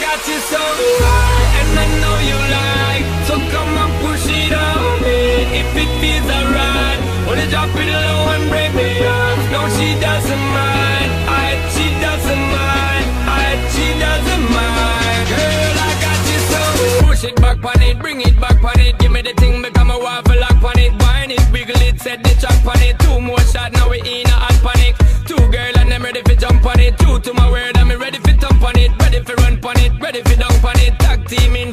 got you so high, and I know you like. So come on, push it on me. If it feels alright, wanna drop it low and break me off. No, she doesn't mind. She doesn't mind. She doesn't mind. Girl, I got you so. Push it back on it, bring it back on it. Give me the thing, become a waffle lock on it. Wine it, wiggle it, set the track on it. Two more shots, now we in a hot panic. Two girl and I'm ready for jump on it. Two to my word, I'm ready for thump on it. Ready for run on it, ready for dunk on it. Tag team in